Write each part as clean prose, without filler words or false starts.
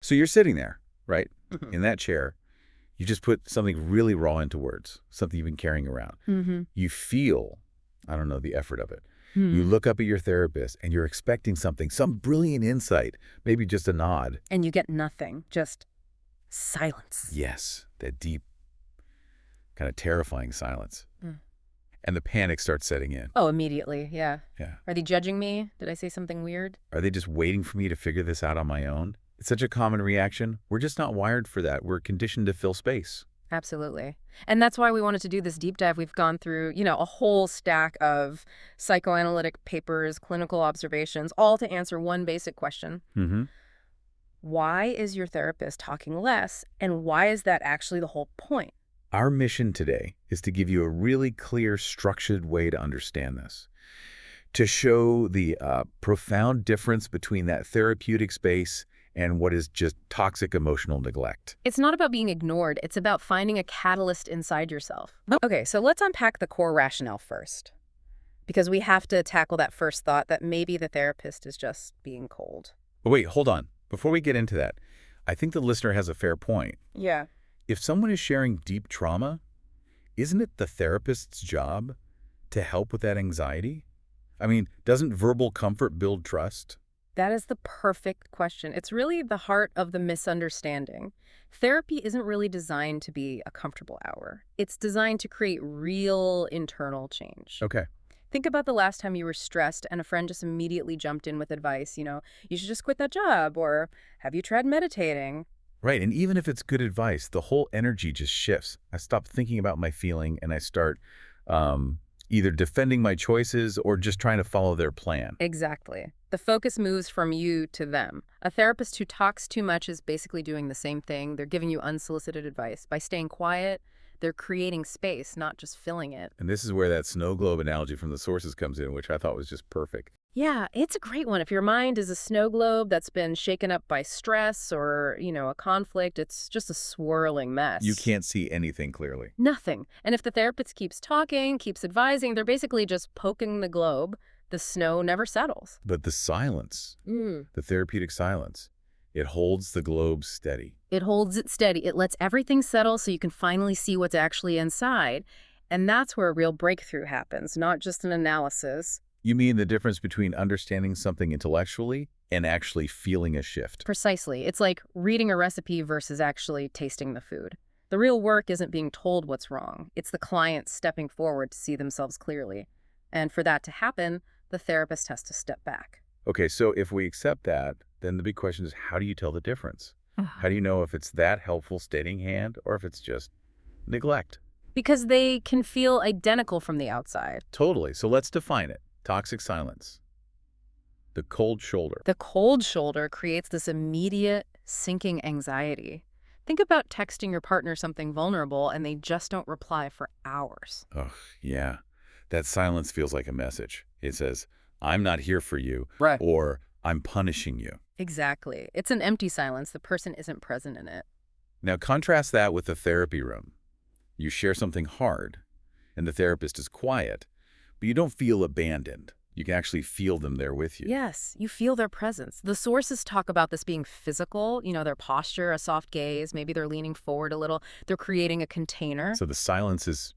So you're sitting there, right, Hmm. in that chair. You just put something really raw into words, something you've been carrying around. Hmm. You feel, I don't know, the effort of it. You Hmm. look up at your therapist and you're expecting something, some brilliant insight, maybe just a nod. And you get nothing, just silence. Yes, that deep, kind of terrifying silence. Mm. And the panic starts setting in. Oh, immediately, yeah. Yeah. Are they judging me? Did I say something weird? Are they just waiting for me to figure this out on my own? It's such a common reaction. We're just not wired for that. We're conditioned to fill space. Absolutely. And that's why we wanted to do this deep dive. We've gone through, a whole stack of psychoanalytic papers, clinical observations, all to answer one basic question. Mm-hmm. Why is your therapist talking less, and why is that actually the whole point? Our mission today is to give you a really clear, structured way to understand this, to show the profound difference between that therapeutic space and what is just toxic emotional neglect. It's not about being ignored, it's about finding a catalyst inside yourself. Okay, so let's unpack the core rationale first, because we have to tackle that first thought that maybe the therapist is just being cold. But wait, hold on. Before we get into that, I think the listener has a fair point. Yeah. If someone is sharing deep trauma, isn't it the therapist's job to help with that anxiety? I mean, doesn't verbal comfort build trust? That is the perfect question. It's really the heart of the misunderstanding. Therapy isn't really designed to be a comfortable hour. It's designed to create real internal change. Okay. Think about the last time you were stressed and a friend just immediately jumped in with advice, you should just quit that job, or have you tried meditating? Right, and even if it's good advice, the whole energy just shifts. I stop thinking about my feeling and I start either defending my choices or just trying to follow their plan. Exactly. The focus moves from you to them. A therapist who talks too much is basically doing the same thing. They're giving you unsolicited advice. By staying quiet, they're creating space, not just filling it. And this is where that snow globe analogy from the sources comes in, which I thought was just perfect. Yeah, it's a great one. If your mind is a snow globe that's been shaken up by stress or, a conflict, it's just a swirling mess. You can't see anything clearly. Nothing. And if the therapist keeps talking, keeps advising, they're basically just poking the globe. The snow never settles. But the silence, the therapeutic silence, it holds the globe steady. It holds it steady. It lets everything settle so you can finally see what's actually inside. And that's where a real breakthrough happens, not just an analysis. You mean the difference between understanding something intellectually and actually feeling a shift? Precisely. It's like reading a recipe versus actually tasting the food. The real work isn't being told what's wrong. It's the client stepping forward to see themselves clearly. And for that to happen, the therapist has to step back. Okay, so if we accept that, then the big question is, how do you tell the difference? How do you know if it's that helpful steadying hand or if it's just neglect? Because they can feel identical from the outside. Totally. So let's define it. Toxic silence. The cold shoulder. The cold shoulder creates this immediate sinking anxiety. Think about texting your partner something vulnerable and they just don't reply for hours. Oh, yeah. That silence feels like a message. It says, I'm not here for you, Right. or I'm punishing you. Exactly. It's an empty silence. The person isn't present in it. Now contrast that with the therapy room. You share something hard, and the therapist is quiet, but you don't feel abandoned. You can actually feel them there with you. Yes, you feel their presence. The sources talk about this being physical, their posture, a soft gaze, maybe they're leaning forward a little. They're creating a container. So the silence is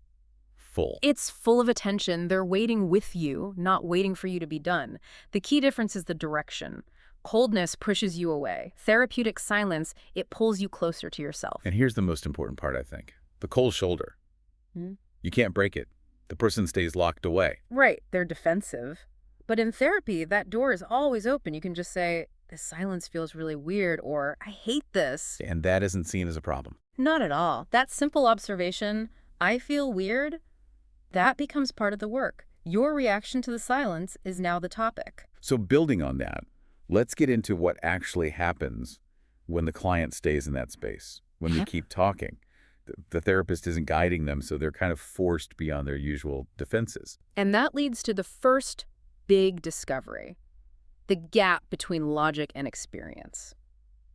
full. It's full of attention. They're waiting with you, not waiting for you to be done. The key difference is the direction. Coldness pushes you away. Therapeutic silence, it pulls you closer to yourself. And here's the most important part, I think. The cold shoulder. Hmm? You can't break it. The person stays locked away. Right, they're defensive. But in therapy, that door is always open. You can just say, this silence feels really weird, or I hate this. And that isn't seen as a problem. Not at all. That simple observation, I feel weird, that becomes part of the work. Your reaction to the silence is now the topic. So building on that, let's get into what actually happens when the client stays in that space, when they keep talking. The therapist isn't guiding them, so they're kind of forced beyond their usual defenses. And that leads to the first big discovery, the gap between logic and experience.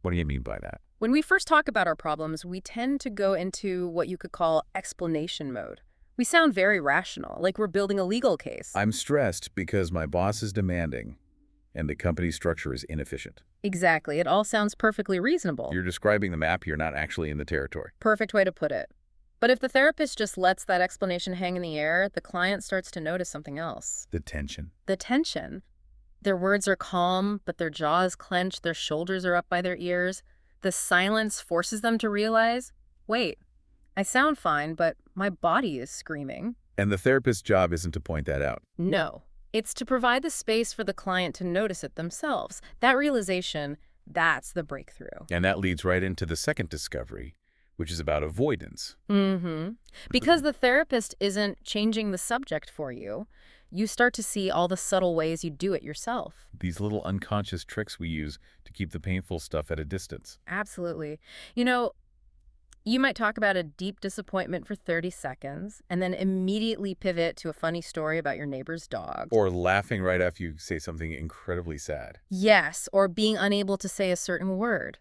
What do you mean by that? When we first talk about our problems, we tend to go into what you could call explanation mode. We sound very rational, like we're building a legal case. I'm stressed because my boss is demanding, and the company structure is inefficient. Exactly. It all sounds perfectly reasonable. You're describing the map, you're not actually in the territory. Perfect way to put it. But if the therapist just lets that explanation hang in the air, the client starts to notice something else. The tension. The tension. Their words are calm, but their jaw is clenched, their shoulders are up by their ears. The silence forces them to realize, wait, I sound fine, but my body is screaming. And the therapist's job isn't to point that out. No. It's to provide the space for the client to notice it themselves. That realization, that's the breakthrough. And that leads right into the second discovery, which is about avoidance. Because the therapist isn't changing the subject for you, you start to see all the subtle ways you do it yourself. These little unconscious tricks we use to keep the painful stuff at a distance. Absolutely. You know, you might talk about a deep disappointment for 30 seconds and then immediately pivot to a funny story about your neighbor's dog. Or laughing right after you say something incredibly sad. Yes, or being unable to say a certain word.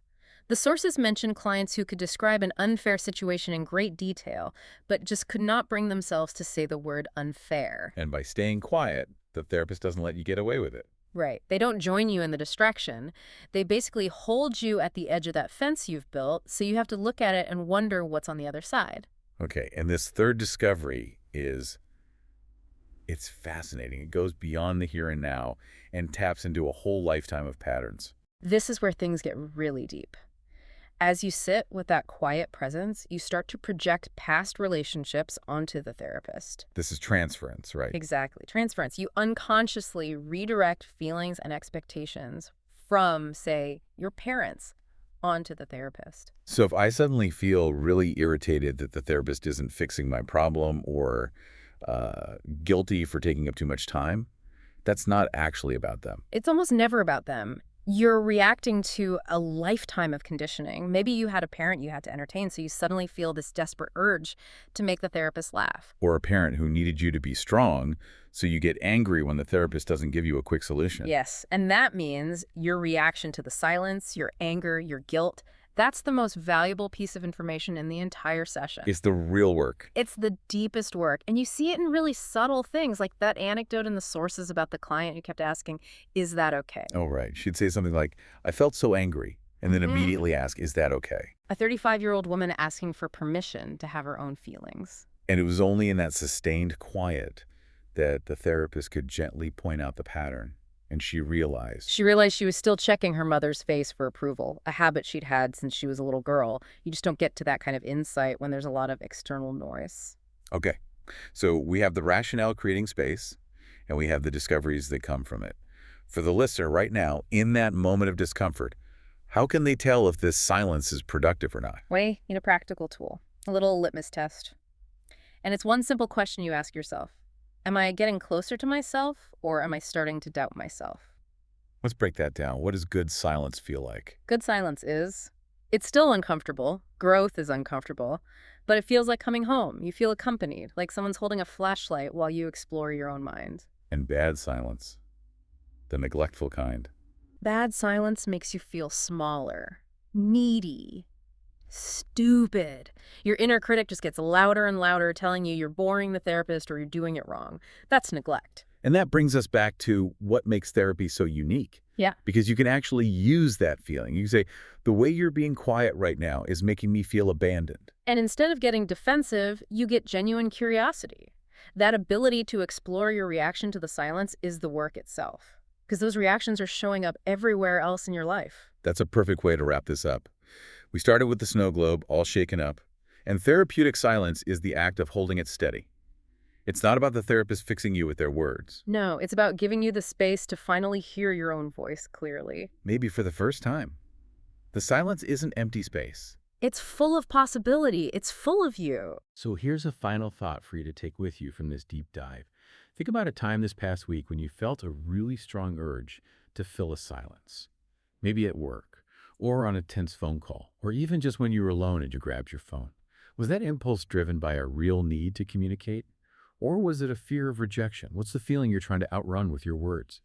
The sources mention clients who could describe an unfair situation in great detail, but just could not bring themselves to say the word unfair. And by staying quiet, the therapist doesn't let you get away with it. Right. They don't join you in the distraction. They basically hold you at the edge of that fence you've built, so you have to look at it and wonder what's on the other side. Okay, and this third discovery it's fascinating. It goes beyond the here and now and taps into a whole lifetime of patterns. This is where things get really deep. As you sit with that quiet presence, you start to project past relationships onto the therapist. This is transference, right? Exactly. Transference. You unconsciously redirect feelings and expectations from, say, your parents onto the therapist. So if I suddenly feel really irritated that the therapist isn't fixing my problem or guilty for taking up too much time, that's not actually about them. It's almost never about them. You're reacting to a lifetime of conditioning. Maybe you had a parent you had to entertain, so you suddenly feel this desperate urge to make the therapist laugh. Or a parent who needed you to be strong, so you get angry when the therapist doesn't give you a quick solution. Yes, and that means your reaction to the silence, your anger, your guilt, that's the most valuable piece of information in the entire session. It's the real work. It's the deepest work, and you see it in really subtle things, like that anecdote in the sources about the client who kept asking, is that okay? Oh, right. She'd say something like, I felt so angry, and then immediately ask, is that okay? A 35-year-old woman asking for permission to have her own feelings. And it was only in that sustained quiet that the therapist could gently point out the pattern. And she realized She was still checking her mother's face for approval, a habit she'd had since she was a little girl. You just don't get to that kind of insight when there's a lot of external noise. Okay, so we have the rationale creating space, and we have the discoveries that come from it. For the listener right now, in that moment of discomfort, how can they tell if this silence is productive or not? Well, you need a practical tool, a little litmus test. And it's one simple question you ask yourself. Am I getting closer to myself, or am I starting to doubt myself? Let's break that down. What does good silence feel like? Good silence is, it's still uncomfortable. Growth is uncomfortable. But it feels like coming home. You feel accompanied, like someone's holding a flashlight while you explore your own mind. And bad silence, the neglectful kind. Bad silence makes you feel smaller, needy, stupid. Your inner critic just gets louder and louder, telling you you're boring the therapist or you're doing it wrong. That's neglect. And that brings us back to what makes therapy so unique. Yeah. Because you can actually use that feeling. You say, the way you're being quiet right now is making me feel abandoned. And instead of getting defensive, you get genuine curiosity. That ability to explore your reaction to the silence is the work itself. Because those reactions are showing up everywhere else in your life. That's a perfect way to wrap this up. We started with the snow globe, all shaken up. And therapeutic silence is the act of holding it steady. It's not about the therapist fixing you with their words. No, it's about giving you the space to finally hear your own voice clearly. Maybe for the first time. The silence isn't empty space. It's full of possibility. It's full of you. So here's a final thought for you to take with you from this deep dive. Think about a time this past week when you felt a really strong urge to fill a silence. Maybe at work, or on a tense phone call, or even just when you were alone and you grabbed your phone. Was that impulse driven by a real need to communicate? Or was it a fear of rejection? What's the feeling you're trying to outrun with your words?